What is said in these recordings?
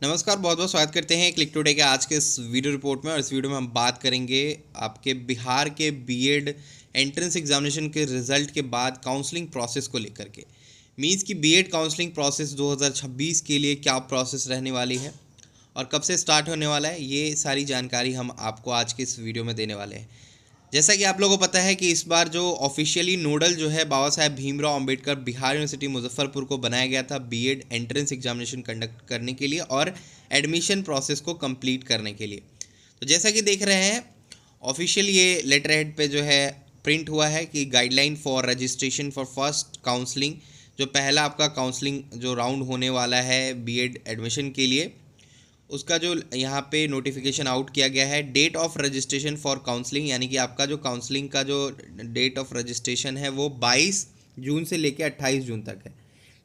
नमस्कार, बहुत बहुत स्वागत करते हैं क्लिक टुडे के आज के इस वीडियो रिपोर्ट में। और इस वीडियो में हम बात करेंगे आपके बिहार के बीएड एंट्रेंस एग्जामिनेशन के रिजल्ट के बाद काउंसलिंग प्रोसेस को लेकर के। मींस कि बीएड काउंसलिंग प्रोसेस 2026 के लिए क्या प्रोसेस रहने वाली है और कब से स्टार्ट होने वाला है, ये सारी जानकारी हम आपको आज के इस वीडियो में देने वाले हैं। जैसा कि आप लोगों को पता है कि इस बार जो ऑफिशियली नोडल जो है बाबा साहेब भीमराव अंबेडकर बिहार यूनिवर्सिटी मुजफ्फरपुर को बनाया गया था बीएड एंट्रेंस एग्जामिनेशन कंडक्ट करने के लिए और एडमिशन प्रोसेस को कंप्लीट करने के लिए। तो जैसा कि देख रहे हैं, ऑफिशियल ये लेटर हेड पे जो है प्रिंट हुआ है कि guideline for registration for first counselling, जो पहला आपका काउंसलिंग जो राउंड होने वाला है बीएड एडमिशन के लिए, उसका जो यहाँ पे नोटिफिकेशन आउट किया गया है। Date of registration for counselling, यानी कि आपका जो काउंसलिंग का जो डेट ऑफ रजिस्ट्रेशन है वो 22 जून से लेकर 28 जून तक है।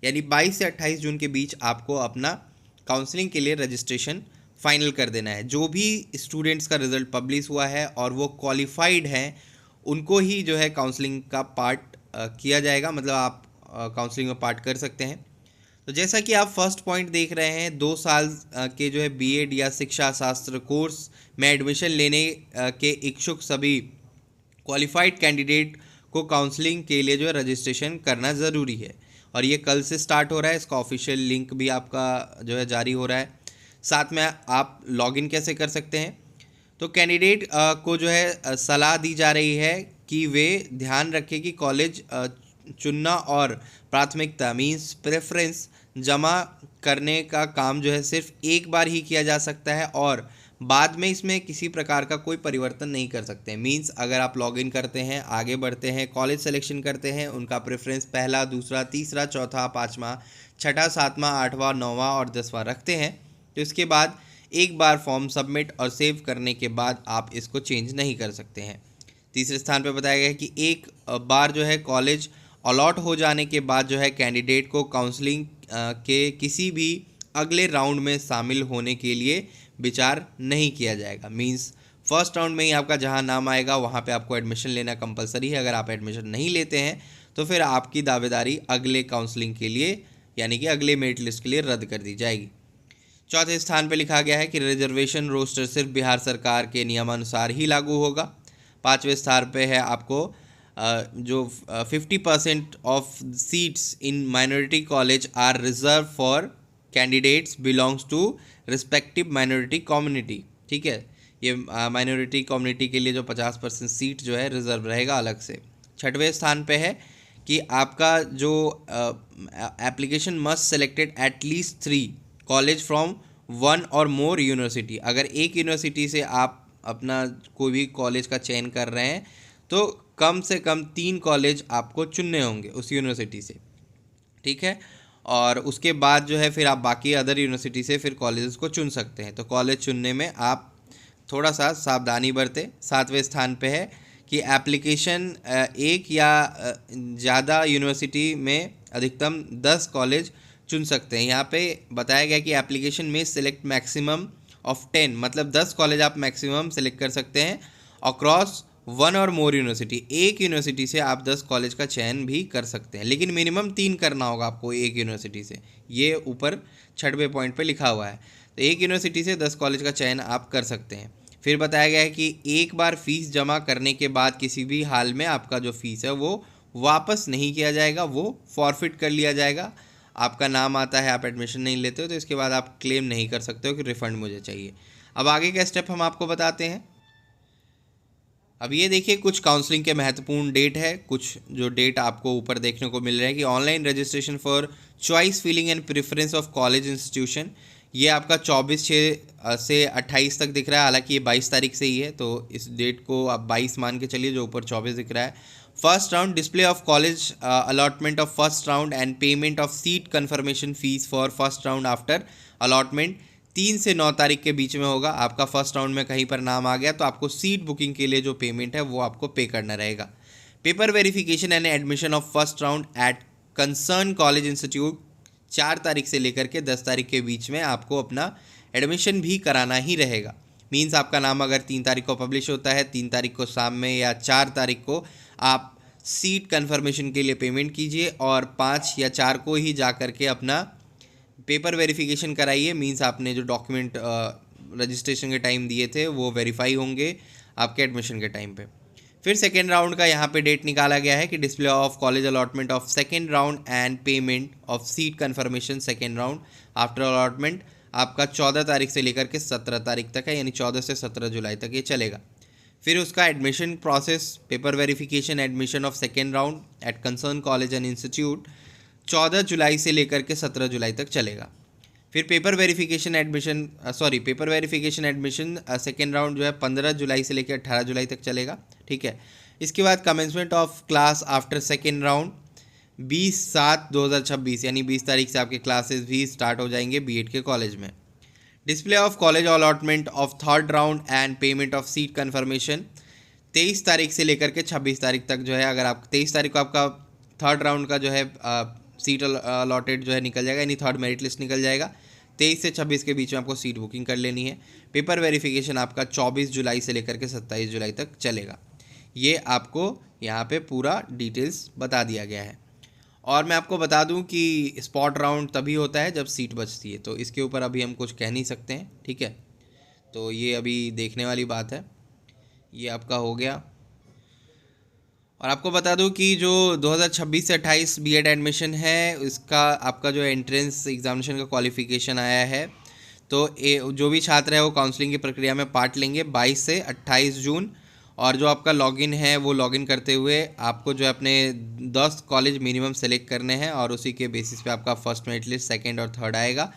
यानी 22 से 28 जून के बीच आपको अपना काउंसलिंग के लिए रजिस्ट्रेशन फाइनल कर देना है। जो भी स्टूडेंट्स का रिज़ल्ट पब्लिश हुआ है और वो क्वालिफाइड हैं, उनको ही जो है काउंसलिंग का पार्ट किया जाएगा, मतलब आप काउंसलिंग में पार्ट कर सकते हैं। तो जैसा कि आप फर्स्ट पॉइंट देख रहे हैं, 2 साल के जो है बीएड या शिक्षा शास्त्र कोर्स में एडमिशन लेने के इच्छुक सभी क्वालिफाइड कैंडिडेट को काउंसलिंग के लिए जो है रजिस्ट्रेशन करना ज़रूरी है। और ये कल से स्टार्ट हो रहा है। इसका ऑफिशियल लिंक भी आपका जो है जारी हो रहा है। साथ में आप लॉगिन कैसे कर सकते हैं, तो कैंडिडेट को जो है सलाह दी जा रही है कि वे ध्यान रखें कि कॉलेज चुनना और प्राथमिकता मीन्स प्रेफरेंस जमा करने का काम जो है सिर्फ एक बार ही किया जा सकता है और बाद में इसमें किसी प्रकार का कोई परिवर्तन नहीं कर सकते हैं। मीन्स अगर आप लॉगिन करते हैं, आगे बढ़ते हैं, कॉलेज सिलेक्शन करते हैं, उनका प्रेफरेंस पहला, दूसरा, तीसरा, चौथा, पाँचवा, छठा, सातवां, आठवां, नौवां और 10वां रखते हैं, तो इसके बाद एक बार फॉर्म सबमिट और सेव करने के बाद आप इसको चेंज नहीं कर सकते हैं। तीसरे स्थान पर बताया गया है कि एक बार जो है कॉलेज अलॉट हो जाने के बाद जो है कैंडिडेट को काउंसलिंग के किसी भी अगले राउंड में शामिल होने के लिए विचार नहीं किया जाएगा। मींस फर्स्ट राउंड में ही आपका जहां नाम आएगा वहां पे आपको एडमिशन लेना कंपलसरी है। अगर आप एडमिशन नहीं लेते हैं तो फिर आपकी दावेदारी अगले काउंसलिंग के लिए, यानी कि अगले मेरिट लिस्ट के लिए रद्द कर दी जाएगी। चौथे स्थान पर लिखा गया है कि रिजर्वेशन रोस्टर सिर्फ बिहार सरकार के नियमानुसार ही लागू होगा। पाँचवें स्थान पे है आपको जो 50% of seats in minority college are reserve for candidates belongs to respective minority community. ठीक है, ये माइनॉरिटी कम्युनिटी के लिए जो 50% सीट जो है रिजर्व रहेगा अलग से। छठवें स्थान पे है कि आपका जो application must selected at least 3 college from 1 और मोर यूनिवर्सिटी। अगर एक यूनिवर्सिटी से आप अपना कोई भी कॉलेज का चयन कर रहे हैं तो कम से कम 3 कॉलेज आपको चुनने होंगे उस यूनिवर्सिटी से। ठीक है, और उसके बाद जो है फिर आप बाकी अदर यूनिवर्सिटी से फिर कॉलेजेस को चुन सकते हैं। तो कॉलेज चुनने में आप थोड़ा सा सावधानी बरतें। सातवें स्थान पे है कि एप्लीकेशन एक या ज़्यादा यूनिवर्सिटी में अधिकतम 10 कॉलेज चुन सकते हैं। यहाँ पे बताया गया कि एप्लीकेशन में सिलेक्ट मैक्सिमम ऑफ 10, मतलब 10 कॉलेज आप मैक्सिमम सेलेक्ट कर सकते हैं अक्रॉस 1 और मोर यूनिवर्सिटी। एक यूनिवर्सिटी से आप 10 कॉलेज का चयन भी कर सकते हैं, लेकिन मिनिमम 3 करना होगा आपको एक यूनिवर्सिटी से। ये ऊपर 6वें पॉइंट पे लिखा हुआ है। तो एक यूनिवर्सिटी से 10 कॉलेज का चयन आप कर सकते हैं। फिर बताया गया है कि एक बार फीस जमा करने के बाद किसी भी हाल में आपका जो फीस है वो वापस नहीं किया जाएगा, वो फॉरफिट कर लिया जाएगा। आपका नाम आता है, आप एडमिशन नहीं लेते हो, तो इसके बाद आप क्लेम नहीं कर सकते हो कि रिफ़ंड मुझे चाहिए। अब आगे का स्टेप हम आपको बताते हैं। अब ये देखिए, कुछ काउंसलिंग के महत्वपूर्ण डेट है। कुछ जो डेट आपको ऊपर देखने को मिल रहे हैं कि online registration for choice filling and preference of college institution, ये आपका 24/6 से 28 तक दिख रहा है। हालांकि ये 22 तारीख से ही है, तो इस डेट को आप 22 मान के चलिए, जो ऊपर 24 दिख रहा है। First round display of college allotment of first round and payment of seat confirmation fees for first round after allotment 3 से 9 तारीख के बीच में होगा। आपका फर्स्ट राउंड में कहीं पर नाम आ गया तो आपको सीट बुकिंग के लिए जो पेमेंट है वो आपको पे करना रहेगा। Paper verification and admission of first round at concern college institute 4 तारीख से लेकर के 10 तारीख के बीच में आपको अपना एडमिशन भी कराना ही रहेगा। मीन्स आपका नाम अगर 3 तारीख को पब्लिश होता है, 3 तारीख को शाम में या 4 तारीख को आप सीट कन्फर्मेशन के लिए पेमेंट कीजिए और 5 या 4 को ही जा कर के अपना पेपर वेरिफिकेशन कराइए, मीन्स आपने जो डॉक्यूमेंट रजिस्ट्रेशन के टाइम दिए थे वो वेरीफाई होंगे आपके एडमिशन के टाइम पे। फिर सेकेंड राउंड का यहाँ पे डेट निकाला गया है कि display of college allotment of second round and payment of seat confirmation second round after allotment आपका 14 तारीख से लेकर के 17 तारीख तक है, यानी 14 से 17 जुलाई तक ये चलेगा। फिर उसका admission process, paper verification admission of second round at concern college and institute 14 जुलाई से लेकर के 17 जुलाई तक चलेगा। फिर paper verification admission second round जो है 15 जुलाई से लेकर 18 जुलाई तक चलेगा, ठीक है। इसके बाद commencement of class after second round 20/7/2026, यानी 20 तारीख से आपके क्लासेस भी स्टार्ट हो जाएंगे बीएड के कॉलेज में। Display of college allotment of third round and payment of seat confirmation 23 तारीख से लेकर के 26 तारीख तक जो है, अगर आप 23 तारीख को आपका थर्ड राउंड का जो है सीट अलॉटेड जो है निकल जाएगा, यानी थर्ड मेरिट लिस्ट निकल जाएगा। 23 से 26 के बीच में आपको सीट बुकिंग कर लेनी है। पेपर वेरिफिकेशन आपका 24 जुलाई से लेकर के 27 जुलाई तक चलेगा। ये आपको यहाँ पे पूरा डिटेल्स बता दिया गया है। और मैं आपको बता दूं कि स्पॉट राउंड तभी होता है जब सीट बचती है, तो इसके ऊपर अभी हम कुछ कह नहीं सकते हैं, ठीक है। तो ये अभी देखने वाली बात है। ये आपका हो गया। और आपको बता दूं कि जो 2026 से 28 बीएड एडमिशन है, इसका आपका जो एंट्रेंस एग्जामिनेशन का क्वालिफिकेशन आया है, तो जो भी छात्र है वो काउंसलिंग की प्रक्रिया में पार्ट लेंगे 22 से 28 जून। और जो आपका लॉगिन है वो लॉगिन करते हुए आपको जो है अपने 10 कॉलेज मिनिमम सेलेक्ट करने हैं और उसी के बेसिस पे आपका फर्स्ट मेरिट लिस्ट, सेकेंड और थर्ड आएगा।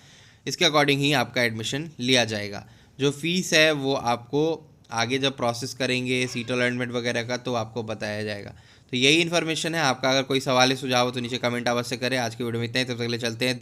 इसके अकॉर्डिंग ही आपका एडमिशन लिया जाएगा। जो फीस है वो आपको आगे जब प्रोसेस करेंगे सीट अलॉटमेंट वगैरह का तो आपको बताया जाएगा। तो यही इन्फॉर्मेशन है। आपका अगर कोई सवाल है, सुझाव हो तो नीचे कमेंट अवश्य करें। आज की वीडियो में इतना ही, तब तक के लिए चलते हैं।